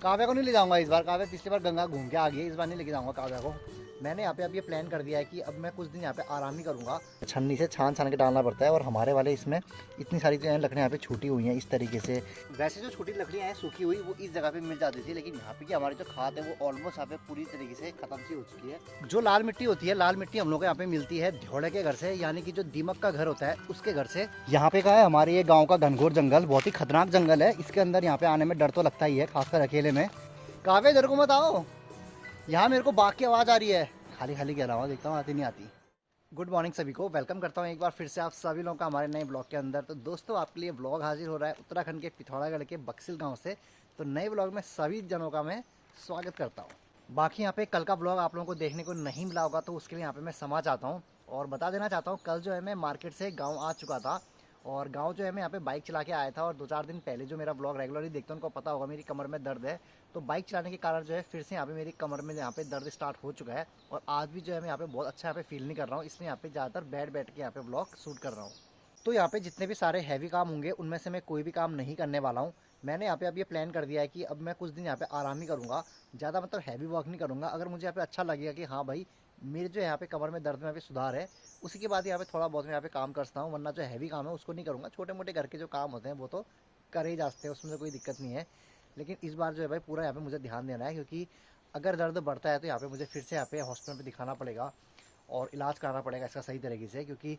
काव्या को नहीं ले जाऊंगा इस बार। काव्या पिछली बार गंगा घूम के आ गई, इस बार नहीं लेके जाऊंगा काव्या को। मैंने यहाँ पे अब ये प्लान कर दिया है कि अब मैं कुछ दिन यहाँ पे आराम ही करूँगा। छन्नी से छान छान के डालना पड़ता है, और हमारे वाले इसमें इतनी सारी जो है लकड़ियाँ यहाँ पे छूटी हुई हैं इस तरीके से। वैसे जो छोटी लकड़ियाँ हैं सूखी हुई वो इस जगह पे मिल जाती थी, लेकिन यहाँ पे की हमारी जो खाद है वो ऑलमोस्ट यहाँ पे पूरी तरीके से खत्म सी हो चुकी है। जो लाल मिट्टी होती है, लाल मिट्टी हम लोग को यहाँ पे मिलती है ढ्योड़े के घर से, यानी कि जो दीमक का घर होता है उसके घर से। यहाँ पे का है हमारे ये गाँव का घनघोर जंगल, बहुत ही खतरनाक जंगल है। इसके अंदर यहाँ पे आने में डर तो लगता ही है, खासकर अकेले में। काव्या इधर को मत आओ, यहाँ मेरे को बाघ की आवाज़ आ रही है। खाली खाली कह रहा हूँ, देखता हूँ आती नहीं आती। गुड मॉर्निंग सभी को, वेलकम करता हूँ एक बार फिर से आप सभी लोगों का हमारे नए ब्लॉग के अंदर। तो दोस्तों आपके लिए ब्लॉग हाजिर हो रहा है उत्तराखंड के पिथौरागढ़ के बक्सिल गांव से। तो नए ब्लॉग में सभी जनों का मैं स्वागत करता हूँ। बाकी यहाँ पे कल का ब्लॉग आप लोगों को देखने को नहीं मिला होगा, तो उसके लिए यहाँ पे मैं क्षमा चाहता हूँ और बता देना चाहता हूँ। कल जो है मैं मार्केट से गाँव आ चुका था, और गांव जो है मैं यहाँ पे बाइक चला के आया था। और 2-4 दिन पहले जो मेरा ब्लॉग रेगुलरली देखते हैं उनको पता होगा मेरी कमर में दर्द है। तो बाइक चलाने के कारण जो है फिर से यहाँ पे मेरी कमर में यहाँ पे दर्द स्टार्ट हो चुका है। और आज भी जो है मैं यहाँ पे बहुत अच्छा यहाँ पे फील नहीं कर रहा हूँ, इसलिए यहाँ पे ज़्यादातर बैठ के यहाँ पे ब्लॉग शूट कर रहा हूँ। तो यहाँ पे जितने भी सारे हैवी काम होंगे उनमें से मैं कोई भी काम नहीं करने वाला हूँ। मैंने यहाँ पे अब ये प्लान कर दिया है कि अब मैं कुछ दिन यहाँ पे आराम ही करूँगा, ज़्यादा मतलब हैवी वर्क नहीं करूँगा। अगर मुझे यहाँ पे अच्छा लगेगा कि हाँ भाई मेरे जो यहाँ पे कमर में दर्द में यहाँ पे सुधार है, उसी के बाद यहाँ पे थोड़ा बहुत मैं यहाँ पे काम करता हूँ, वरना जो हैवी काम है उसको नहीं करूँगा। छोटे मोटे घर के जो काम होते हैं वो तो कर ही जाते हैं, उसमें कोई दिक्कत नहीं है। लेकिन इस बार जो है भाई पूरा यहाँ पे मुझे ध्यान देना है, क्योंकि अगर दर्द बढ़ता है तो यहाँ पे मुझे फिर से यहाँ पे हॉस्पिटल में दिखाना पड़ेगा और इलाज कराना पड़ेगा इसका सही तरीके से, क्योंकि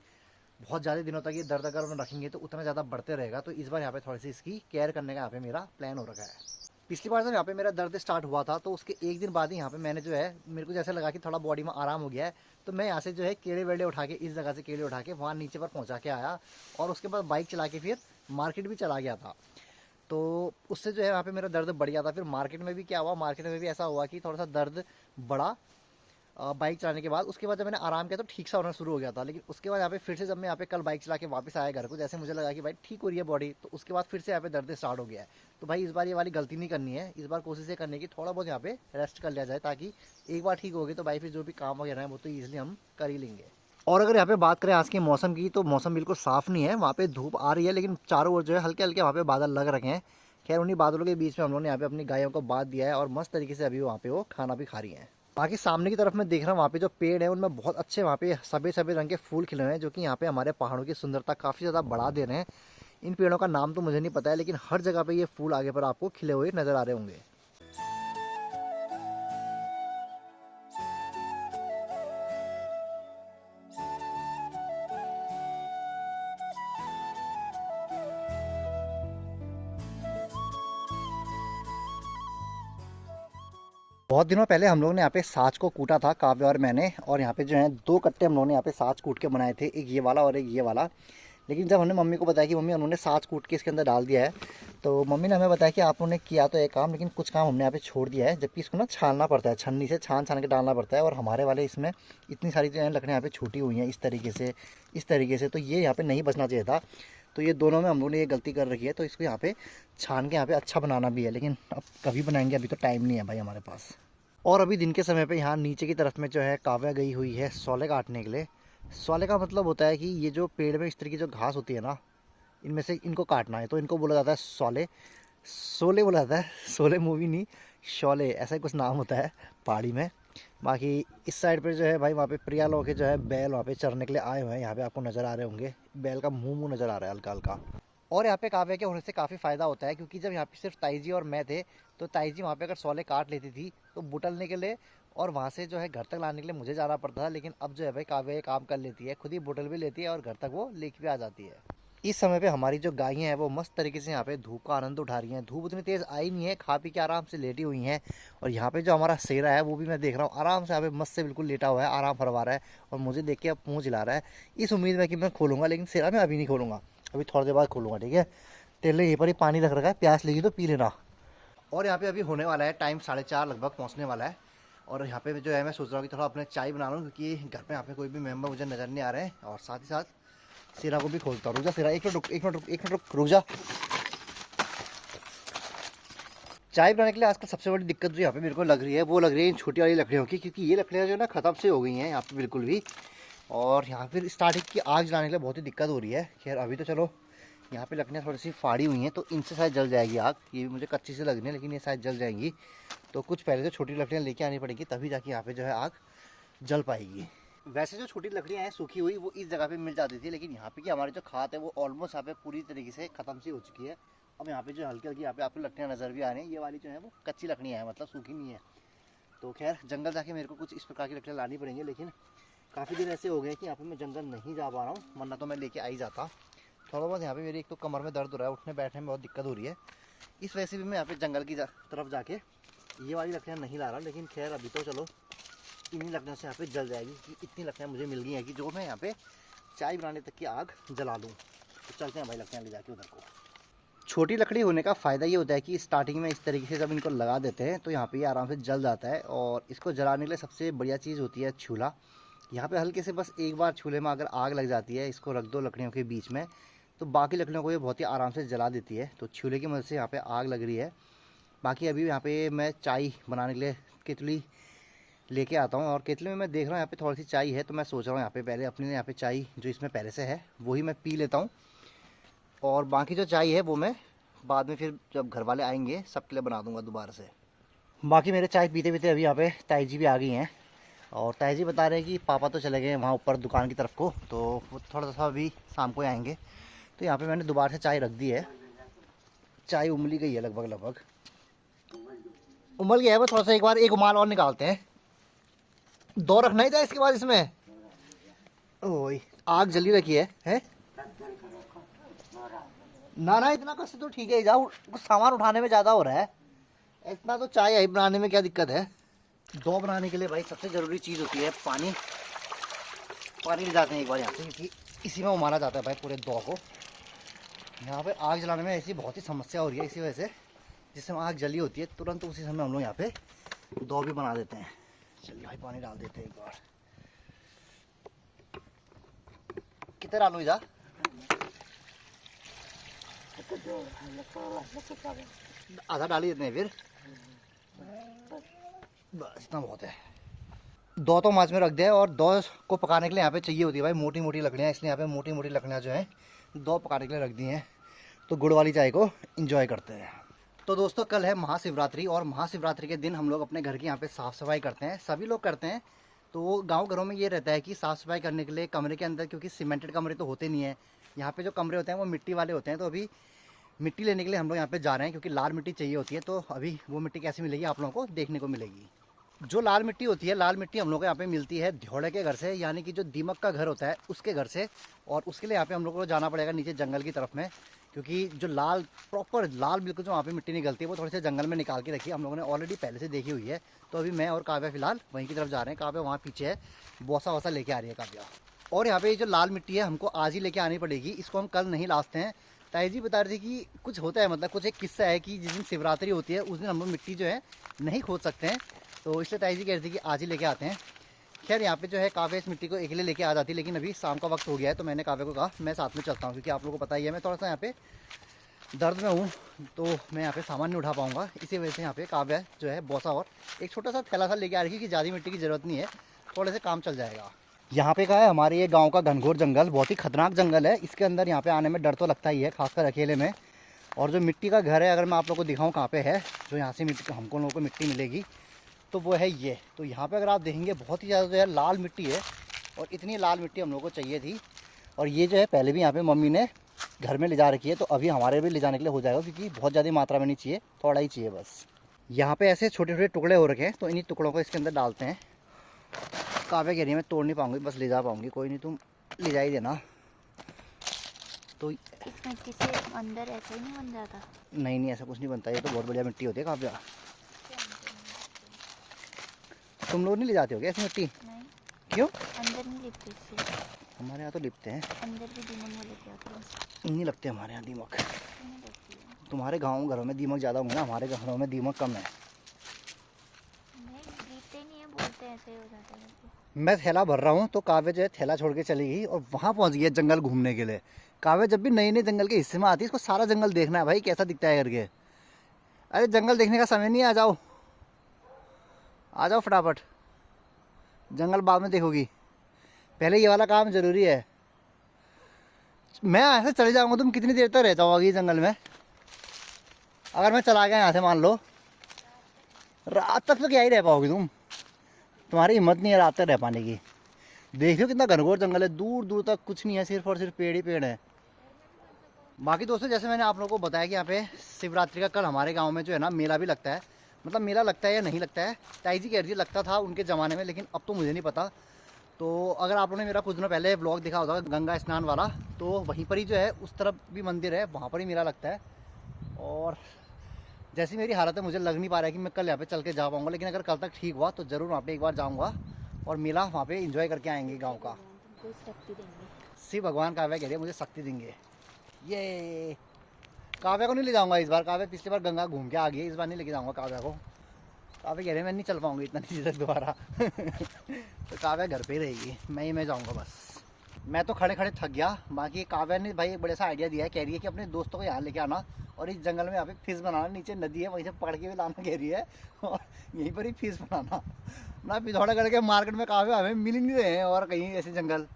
बहुत ज़्यादा दिनों तक ये दर्द अगर हम रखेंगे तो उतना ज़्यादा बढ़ते रहेगा। तो इस बार यहाँ पे थोड़ी सी इसकी केयर करने का यहाँ पे मेरा प्लान हो रखा है। पिछली बार जब यहाँ पे मेरा दर्द स्टार्ट हुआ था तो उसके एक दिन बाद ही यहाँ पे मैंने जो है, मेरे को जैसे लगा कि थोड़ा बॉडी में आराम हो गया है, तो मैं यहाँ से जो है केले वेले उठा के, इस जगह से केले उठा के वहाँ नीचे पर पहुँचा के आया, और उसके बाद बाइक चला के फिर मार्केट भी चला गया था। तो उससे जो है यहाँ पे मेरा दर्द बढ़ गया था। फिर मार्केट में भी क्या हुआ, मार्केट में भी ऐसा हुआ कि थोड़ा सा दर्द बढ़ा बाइक चलाने के बाद। उसके बाद जब मैंने आराम किया तो ठीक सा होना शुरू हो गया था। लेकिन उसके बाद यहाँ पे फिर से जब मैं यहाँ पे कल बाइक चला के वापस आया घर को, जैसे मुझे लगा कि भाई ठीक हो रही है बॉडी, तो उसके बाद फिर से यहाँ पे दर्द स्टार्ट हो गया है। तो भाई इस बार ये वाली गलती नहीं करनी है, इस बार कोशिश ये करने की थोड़ा बहुत यहाँ पे रेस्ट कर लिया जाए, ताकि एक बार ठीक हो गई तो भाई फिर जो भी काम वगैरह है वो तो ईजिली हम कर ही लेंगे। और अगर यहाँ पे बात करें आज के मौसम की, तो मौसम बिल्कुल साफ़ नहीं है, वहाँ पे धूप आ रही है, लेकिन चारों ओर जो है हल्के हल्के वहाँ पे बादल लग रखे हैं। खैर उन्हीं बादलों के बीच में हम लोगों ने यहाँ पे अपनी गायों को बांध दिया है, और मस्त तरीके से अभी वहाँ पे वो खाना भी खा रही हैं। बाकी सामने की तरफ मैं देख रहा हूँ वहाँ पे जो पेड़ है उनमें बहुत अच्छे वहाँ पे सफ़ेद सफ़ेद रंग के फूल खिले हुए हैं, जो कि यहाँ पे हमारे पहाड़ों की सुंदरता काफ़ी ज़्यादा बढ़ा दे रहे हैं। इन पेड़ों का नाम तो मुझे नहीं पता है, लेकिन हर जगह पे ये फूल आगे पर आपको खिले हुए नज़र आ रहे होंगे। बहुत दिनों पहले हम लोगों ने यहाँ पे साँच को कूटा था, काव्य और मैंने, और यहाँ पे जो है 2 कट्टे हम लोगों ने यहाँ पे साँच कूट के बनाए थे, एक ये वाला और एक ये वाला। लेकिन जब हमने मम्मी को बताया कि मम्मी उन्होंने साँच कूट के इसके अंदर डाल दिया है, तो मम्मी ने हमें बताया कि आप लोगों ने किया तो एक काम, लेकिन कुछ काम हमने यहाँ पे छोड़ दिया है, जबकि इसको ना छानना पड़ता है, छन्नी से छान छान के डालना पड़ता है। और हमारे वाले इसमें इतनी सारी जो है लकड़ियाँ यहाँ पे छूटी हुई हैं इस तरीके से, तो ये यहाँ पे नहीं बचना चाहिए था। तो ये दोनों में हम लोगों ने ये गलती कर रखी है, तो इसको यहाँ पे छान के यहाँ पे अच्छा बनाना भी है, लेकिन अब कभी बनाएंगे, अभी तो टाइम नहीं है भाई हमारे पास। और अभी दिन के समय पे यहाँ नीचे की तरफ में जो है काव्या गई हुई है सौले काटने के लिए। सौले का मतलब होता है कि ये जो पेड़ में इस तरह की जो घास होती है ना, इनमें से इनको काटना है, तो इनको बोला जाता है सौले। शोले बोला जाता है, शोले मूवी नहीं, शौले ऐसा ही कुछ नाम होता है पहाड़ी में। बाकी इस साइड पर जो है भाई, वहाँ पे प्रिया लोग के जो है बैल वहाँ पे चरने के लिए आए हुए हैं। यहाँ पे आपको नज़र आ रहे होंगे, बैल का मुँह नज़र आ रहा है हल्का हल्का। और यहाँ पे काव्या के होने से काफ़ी फ़ायदा होता है, क्योंकि जब यहाँ पे सिर्फ ताई जी और मैं थे, तो ताई जी वहाँ पे अगर सौले काट लेती थी तो बुटलने के लिए और वहाँ से जो है घर तक लाने के लिए मुझे जाना पड़ता था। लेकिन अब जो है भाई काव्या ये काम कर लेती है, खुद ही बुटल भी लेती है और घर तक वो लेके भी आ जाती है। इस समय पे हमारी जो गायें हैं वो मस्त तरीके से यहाँ पे धूप का आनंद उठा रही हैं। धूप उतनी तेज़ आई नहीं है, खा पी के आराम से लेटी हुई हैं। और यहाँ पे जो हमारा शेरा है वो भी मैं देख रहा हूँ आराम से यहाँ पे मस्त से बिल्कुल लेटा हुआ है, आराम फरमा रहा है, और मुझे देख के अब मुँह हिला रहा है, इस उम्मीद में कि मैं खोलूँगा। लेकिन शेरा मैं अभी नहीं खोलूँगा, अभी थोड़ी देर बाद खोलूँगा, ठीक है। तेल यहीं पर ही पानी रख रखा है, प्यास लगी तो पी लेना। और यहाँ पे अभी होने वाला है टाइम 4:30 लगभग पहुँचने वाला है। और यहाँ पे जो है मैं सोच रहा हूँ कि थोड़ा अपने चाय बना लूँ, क्योंकि घर पे यहाँ पे कोई भी मेम्बर मुझे नज़र नहीं आ रहे हैं। और साथ ही साथ सिरा को भी खोलता हूँ। रुक जा सिरा, एक मिनट रुक जा। चाय बनाने के लिए आजकल सबसे बड़ी दिक्कत जो यहाँ पे मेरे को लग रही है, वो लग रही है इन छोटी वाली लकड़ियों की, क्योंकि ये लकड़ियाँ जो है ना ख़त्म से हो गई हैं यहाँ पे बिल्कुल भी। और यहाँ फिर स्टार्टिंग की आग जलाने के लिए बहुत ही दिक्कत हो रही है। खैर अभी तो चलो यहाँ पे लकड़ियाँ थोड़ी सी फाड़ी हुई हैं, तो इनसे शायद जल जाएगी आग। ये भी मुझे कच्ची से लग रही है, लेकिन ये शायद जल जाएंगी। तो कुछ पहले तो छोटी लकड़ियाँ लेके आनी पड़ेगी, तभी जाके यहाँ पे जो है आग जल पाएगी। वैसे जो छोटी लकड़ियाँ हैं सूखी हुई, वो इस जगह पे मिल जाती थी, लेकिन यहाँ पे की हमारी जो खाद है वो ऑलमोस्ट यहाँ पे पूरी तरीके से खत्म सी हो चुकी है। अब यहाँ पे जो हल्की हल्की यहाँ पे आपको लकड़ियाँ नजर भी आ रही हैं। ये वाली जो है वो कच्ची लकड़ियाँ हैं, मतलब सूखी नहीं है। तो खैर जंगल जाके मेरे को कुछ इस प्रकार की लकड़ियाँ लानी पड़ेंगी, लेकिन काफ़ी दिन ऐसे हो गए कि यहाँ पे मैं जंगल नहीं जा पा रहा हूँ, वरना तो मैं लेके आ ही जाता। थोड़ा बहुत यहाँ पे मेरी एक तो कमर में दर्द हो रहा है, उठने बैठने में बहुत दिक्कत हो रही है, इस वजह से भी मैं यहाँ पे जंगल की तरफ जाके ये वाली लकड़ियाँ नहीं ला रहा। लेकिन खैर अभी तो चलो इन्हीं लकड़ियों से यहाँ पे जल जाएगी, कि इतनी लकड़ियाँ मुझे मिल गई हैं कि जो मैं यहाँ पे चाय बनाने तक की आग जला लूँ। तो चलते हैं भाई लकड़ियाँ ले जाके उधर को। छोटी लकड़ी होने का फ़ायदा ये होता है कि स्टार्टिंग में इस तरीके से जब इनको लगा देते हैं तो यहाँ पे ये आराम से जल जाता है। और इसको जलाने के लिए सबसे बढ़िया चीज़ होती है चूल्हा। यहाँ पे हल्के से बस एक बार चूल्हे में अगर आग लग जाती है, इसको रख दो लकड़ियों के बीच में, तो बाकी लकड़ियों को ये बहुत ही आराम से जला देती है। तो चूल्हे की मदद से यहाँ पे आग लग रही है। बाकी अभी यहाँ पे मैं चाय बनाने के लिए केतली लेके आता हूँ, और केतली में मैं देख रहा हूँ यहाँ पे थोड़ी सी चाय है, तो मैं सोच रहा हूँ यहाँ पे पहले अपनी यहाँ पे चाय जो इसमें पहले से है वही मैं पी लेता हूँ, और बाकी जो चाय है वो मैं बाद में फिर जब घर वाले आएंगे सबके लिए बना दूंगा दोबारा से। बाकी मेरे चाय पीते पीते अभी यहाँ पे ताई जी भी आ गई हैं, और ताई जी बता रहे हैं कि पापा तो चले गए वहाँ ऊपर दुकान की तरफ को, तो वो थोड़ा सा अभी शाम को आएंगे। तो यहाँ पे मैंने दोबारा से चाय रख दी है। चाय उमली गई है लगभग उमल गया है, बस थोड़ा सा एक बार एक उमाल और निकालते हैं। दो रखना ही था इसके बाद इसमें। ओए आग जली रखी है? ना इतना कष्ट तो ठीक है, जाओ कुछ सामान उठाने में ज़्यादा हो रहा है। इतना तो चाय है बनाने में, क्या दिक्कत है। दो बनाने के लिए भाई सबसे ज़रूरी चीज़ होती है पानी। पानी ले जाते हैं एक बार यहाँ से, क्योंकि इसी में उमाला जाता है भाई पूरे दो को। यहाँ पे आग जलाने में ऐसी बहुत ही समस्या हो रही है, इसी वजह से जिस समय आग जली होती है तुरंत उसी समय हम लोग यहाँ पे दो भी बना देते हैं। चलिए भाई पानी डाल देते हैं एक बार। कितने डालू इधर? आधा डाल ही देते हैं फिर, बस इतना बहुत है। दो तो माच में रख दिया, और दो को पकाने के लिए यहाँ पे चाहिए होती है भाई मोटी मोटी लकड़ियाँ, इसलिए यहाँ पे मोटी मोटी लकड़ियाँ जो हैं दो पकाने के लिए रख दी हैं। तो गुड़ वाली चाय को एंजॉय करते हैं। तो दोस्तों कल है महाशिवरात्रि, और महाशिवरात्रि के दिन हम लोग अपने घर की यहाँ पे साफ़ सफाई करते हैं, सभी लोग करते हैं। तो गांव घरों में ये रहता है कि साफ़ सफाई करने के लिए कमरे के अंदर, क्योंकि सीमेंटेड कमरे तो होते नहीं है, यहाँ पे जो कमरे होते हैं वो मिट्टी वाले होते हैं। तो अभी मिट्टी लेने के लिए हम लोग यहाँ पे जा रहे हैं, क्योंकि लाल मिट्टी चाहिए होती है। तो अभी वो मिट्टी कैसी मिलेगी आप लोगों को देखने को मिलेगी। जो लाल मिट्टी होती है, लाल मिट्टी हम लोग को यहाँ पे मिलती है ध्योड़े के घर से, यानी कि जो दीमक का घर होता है उसके घर से। और उसके लिए यहाँ पे हम लोग को जाना पड़ेगा नीचे जंगल की तरफ में, क्योंकि जो लाल प्रॉपर लाल बिल्कुल जो वहाँ पे मिट्टी निकलती है वो थोड़े से जंगल में निकाल के रखी है, हम लोगों ने ऑलरेडी पहले से देखी हुई है। तो अभी मैं और काव्या फिलहाल वहीं की तरफ जा रहे हैं। काव्या वहाँ पीछे है, बोसा वोसा लेके आ रही है काव्या। और यहाँ पे जो लाल मिट्टी है हमको आज ही लेके आनी पड़ेगी, इसको हम कल नहीं लाते हैं। ताई जी बता रही थी कि कुछ होता है, मतलब कुछ एक किस्सा है कि जिस दिन शिवरात्रि होती है उस दिन हम लोग मिट्टी जो है नहीं खोद सकते हैं, तो इसलिए ताई जी कह रही थी कि आज ही लेके आते हैं। खैर यहाँ पे जो है काव्या इस मिट्टी को अकेले लेके आ जाती, लेकिन अभी शाम का वक्त हो गया है, तो मैंने काव्या को कहा मैं साथ में चलता हूँ, क्योंकि आप लोगों को पता ही है मैं थोड़ा सा यहाँ पे दर्द में हूँ, तो मैं यहाँ पे सामान नहीं उठा पाऊँगा। इसी वजह से यहाँ पे काव्या जो है बोसा और एक छोटा सा थैला सा लेके आ रही है कि ज़्यादा मिट्टी की ज़रूरत नहीं है, थोड़े से काम चल जाएगा। यहाँ पे का है हमारे ये गांव का घनघोर जंगल, बहुत ही खतरनाक जंगल है। इसके अंदर यहाँ पे आने में डर तो लगता ही है, खासकर अकेले में। और जो मिट्टी का घर है, अगर मैं आप लोगों को दिखाऊं कहाँ पे है, जो यहाँ से मिट्टी हमको लोगों को मिट्टी मिलेगी, तो वो है ये। तो यहाँ पे अगर आप देखेंगे बहुत ही ज़्यादा जो है लाल मिट्टी है, और इतनी लाल मिट्टी हम लोगों को चाहिए थी। और ये जो है पहले भी यहाँ पे मम्मी ने घर में ले जा रखी है, तो अभी हमारे भी ले जाने के लिए हो जाएगा, क्योंकि बहुत ज़्यादा मात्रा में नहीं चाहिए, थोड़ा ही चाहिए बस। यहाँ पे ऐसे छोटे छोटे टुकड़े हो रखे हैं, तो इन्हीं टुकड़ों को इसके अंदर डालते हैं। काव्या कह रही है मैं तोड़ नहीं पाऊंगी, बस ले जा पाऊंगी। कोई नहीं, तुम ले जा ही देना। तो इस मिट्टी से अंदर ऐसा ही नहीं बन जाता? नहीं ऐसा कुछ नहीं बनता, ये तो बहुत बढ़िया मिट्टी होती है काव्या। तुम लोग नहीं ले जाते हो क्या ऐसी मिट्टी? नहीं। क्यों? अंदर नहीं लिपते इससे। हमारे यहाँ तो लिपते हैं। अंदर भी दीमक वो लेके आते हैं। नहीं लगते हमारे यहाँ दीमक। नहीं लगती है। तुम्हारे गाँव घरों में दीमक ज़्यादा होंगे ना, हमारे घरों में दीमक कम है। नहीं लिपते नहीं है, बोलते हैं ऐसे ही हो जाता है। मैं थैला भर रहा हूँ, तो काव्या जो है थैला छोड़ के चली गई और वहाँ पहुँच गई है जंगल घूमने के लिए। काव्या जब भी नई नई जंगल के हिस्से में आती है, इसको सारा जंगल देखना है भाई कैसा दिखता है करके। अरे जंगल देखने का समय नहीं है, आ जाओ फटाफट। जंगल बाद में देखोगी, पहले ये वाला काम ज़रूरी है। मैं ऐसे चले जाऊंगा, तुम कितनी देर तक रह जाओगी जंगल में? अगर मैं चला गया यहाँ से, मान लो रात तक तो क्या ही रह पाओगी तुम? तुम्हारी हिम्मत नहीं है रात तक रह पाने की। देख लो कितना घनघोर जंगल है, दूर दूर तक कुछ नहीं है, सिर्फ और सिर्फ पेड़ ही पेड़ है। बाकी दोस्तों, जैसे मैंने आप लोगों को बताया कि यहाँ पे शिवरात्रि का कल हमारे गांव में जो है ना मेला भी लगता है। मतलब मेला लगता है या नहीं लगता है, ताई जी कह रही थी लगता था उनके ज़माने में, लेकिन अब तो मुझे नहीं पता। तो अगर आप लोगों ने मेरा कुछ दिनों पहले ब्लॉग देखा होगा गंगा स्नान वाला, तो वहीं पर ही जो है उस तरफ भी मंदिर है, वहाँ पर ही मेला लगता है। और जैसी मेरी हालत है, मुझे लग नहीं पा रहा है कि मैं कल यहाँ पे चल के जा पाऊँगा, लेकिन अगर कल तक ठीक हुआ तो ज़रूर वहाँ पे एक बार जाऊँगा और मेला वहाँ पे एंजॉय करके आएंगे गाँव का। तुमको शक्ति देंगे। शिव भगवान काव्या कह रही है मुझे शक्ति देंगे। ये काव्या को नहीं ले जाऊँगा इस बार, काव्या पिछली बार गंगा घूम के आ गई, इस बार नहीं लेके जाऊँगा काव्या को। काव्या कह रहे हैं मैं नहीं चल पाऊँगी इतना नीचे तक दोबारा। तो काव्या घर पे ही रहेगी, मैं जाऊँगा बस। मैं तो खड़े खड़े थक गया। बाकी काव्या ने भाई एक बड़ा सा आइडिया दिया है, कह रही है कि अपने दोस्तों को यहाँ लेके आना और इस जंगल में यहाँ पे फिश बनाना, नीचे नदी है वहीं से पकड़ के भी लाना कह रही है, और यहीं पर ही फिश बनाना। ना पिथौड़ा करके मार्केट में काव्या हमें मिल ही नहीं रहे हैं और कहीं ऐसे जंगल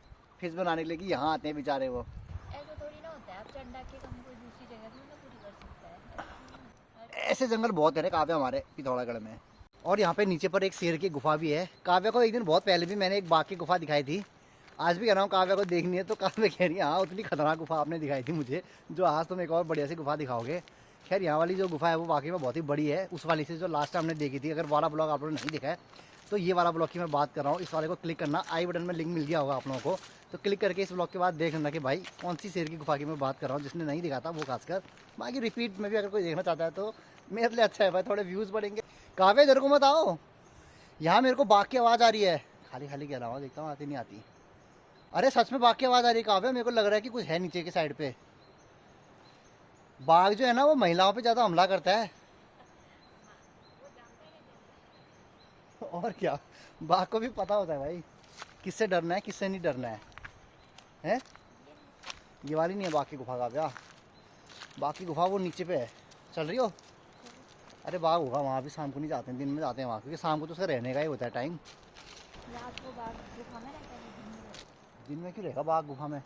फिश बनाने के लिए कि यहाँ आते हैं बेचारे वो। ऐसा थोड़ी ना होता है, आप चंडा के कम कोई दूसरी जगह भी ना पूरी कर सकता है। ऐसे जंगल बहुत है रे काव्या हमारे पिथौरागढ़ में। और यहाँ पे नीचे पर एक शेर की गुफा भी है। काव्या को एक दिन बहुत पहले भी मैंने एक बाघ की गुफा दिखाई थी, आज भी कह रहा हूँ काव्या को देखनी है, तो काव्या कह रही है हाँ उतनी खतरनाक गुफा आपने दिखाई थी मुझे, जो आज तुम एक और बढ़िया सी गुफा दिखाओगे। खैर यहाँ वाली जो गुफा है वो वाकई में बहुत ही बड़ी है, उस वाली से जो लास्ट टाइम हमने देखी थी। अगर वाला ब्लॉग आप लोगों ने नहीं देखा है तो ये वाला ब्लॉग की मैं बात कर रहा हूँ, इस वाले को क्लिक करना, आई बटन में लिंक मिल गया होगा आप लोगों को, तो क्लिक करके इस ब्लॉग के बाद देख लेना कि भाई कौन सी शेर की गुफा की मैं बात कर रहा हूँ, जिसने नहीं दिखा था वो खासकर। बाकी रिपीट में भी अगर कोई देखना चाहता है तो मेरे लिए अच्छा है भाई, थोड़े व्यूज़ बढ़ेंगे। काव्या इधर को मत आओ, यहाँ मेरे को बाघ की आवाज़ आ रही है। खाली खाली कह रहा हूँ, देखता हूँ आती नहीं आती। अरे सच में बाघ की आवाज़ आ रही है काव्या, मेरे को लग रहा है कि कुछ है नीचे के साइड पे। बाघ जो है ना वो महिलाओं पे ज़्यादा हमला करता है। और क्या, बाघ को भी पता होता है भाई किससे डरना है किससे नहीं डरना है। हैं? ये वाली नहीं है बाघ की गुफा काव्या, बाघ की गुफा वो नीचे पे है। चल रही हो? अरे बाघ होगा वहाँ भी, शाम को नहीं जाते हैं, दिन में जाते हैं वहाँ, क्योंकि शाम को तो उसका रहने का ही होता है टाइम। रात को बाघ गुफा में रहता है, दिन में रहता दिन में क्यों रहेगा बाघ गुफा में?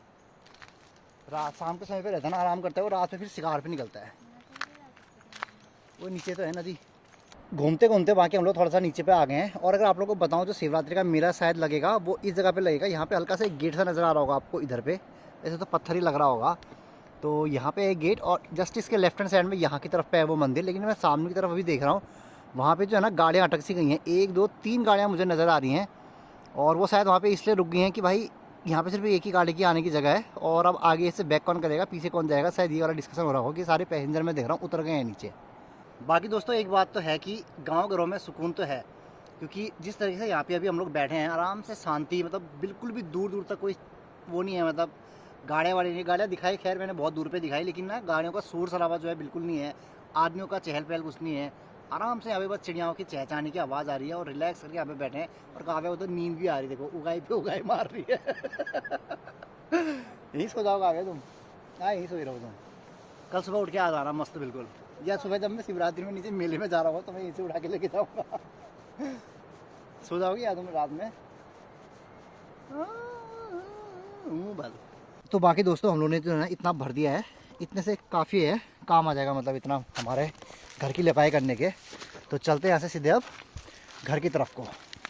रात शाम के समय पे रहता है ना, आराम करता है वो, रात में फिर शिकार पे निकलता है। है। वहाँ तो नहीं जा सकते। वो नीचे तो है नदी। घूमते घूमते बाकी हम लोग थोड़ा सा नीचे पे आ गए हैं। और अगर आप लोगों को बताऊं, जो शिवरात्रि का मेला शायद लगेगा वो इस जगह पे लगेगा। यहाँ पे हल्का सा एक गेट सा नज़र आ रहा होगा आपको इधर पे, ऐसे तो पत्थर ही लग रहा होगा। तो यहाँ पे एक गेट, और जस्ट इसके लेफ्ट हैंड साइड में यहाँ की तरफ पे है वो मंदिर। लेकिन मैं सामने की तरफ अभी देख रहा हूँ, वहाँ पे जो है ना गाड़ियाँ अटक सी गई हैं, 1 2 3 गाड़ियाँ मुझे नज़र आ रही हैं। और वो शायद वहाँ पे इसलिए रुक गई हैं कि भाई यहाँ पे सिर्फ एक ही गाड़ी की आने की जगह है, और अब आगे इससे बैक कौन करेगा पीछे कौन जाएगा, शायद ये वाला डिस्कशन हो रहा होगा कि सारे पैसेंजर मैं देख रहा हूँ उतर गए हैं नीचे। बाकी दोस्तों एक बात तो है कि गांव घरों में सुकून तो है, क्योंकि जिस तरीके से यहाँ पे अभी हम लोग बैठे हैं आराम से, शांति, मतलब बिल्कुल भी दूर दूर तक कोई वो नहीं है, मतलब गाड़ियाँ वाड़ी नहीं। गाड़ियाँ दिखाई खैर मैंने बहुत दूर पे दिखाई, लेकिन ना गाड़ियों का शोर शराबा जो है बिल्कुल नहीं है, आदमियों का चहल पहल कुछ नहीं है। आराम से यहाँ पे बस चिड़ियाओं की चहचहाने की आवाज़ आ रही है और रिलैक्स करके यहाँ पे बैठे हैं। और काव्या को तो नींद भी आ रही है, देखो उगाई पे उगाई मार रही है। यहीं सो जाओ काव्या तुम, हाँ यहीं सो ही रहो तुम। कल सुबह उठ के आ जाना मस्त बिल्कुल, या सुबह जब मैं शिवरात्रि में नीचे मेले में जा रहा हूँ तो मैं यहीं से उठा के लेके जाऊँगा। सो जाओगी या तुम रात में? बस। तो बाकी दोस्तों हम लोगों ने जो है ना इतना भर दिया है, इतने से काफ़ी है, काम आ जाएगा, मतलब इतना हमारे घर की लिपाई करने के। तो चलते हैं यहाँ से सीधे अब घर की तरफ को।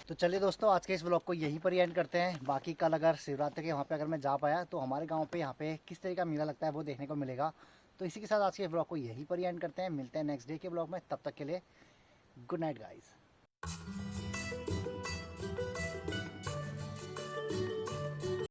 तो चलिए दोस्तों आज के इस व्लॉग को यहीं पर ही एंड करते हैं। बाकी कल अगर शिवरात्रि के वहाँ पे अगर मैं जा पाया तो हमारे गांव पे यहाँ पे किस तरह का मेला लगता है वो देखने को मिलेगा। तो इसी के साथ आज के व्लॉग को यहीं पर ही एंड करते हैं। मिलते हैं नेक्स्ट डे के व्लॉग में, तब तक के लिए गुड नाइट गाइस।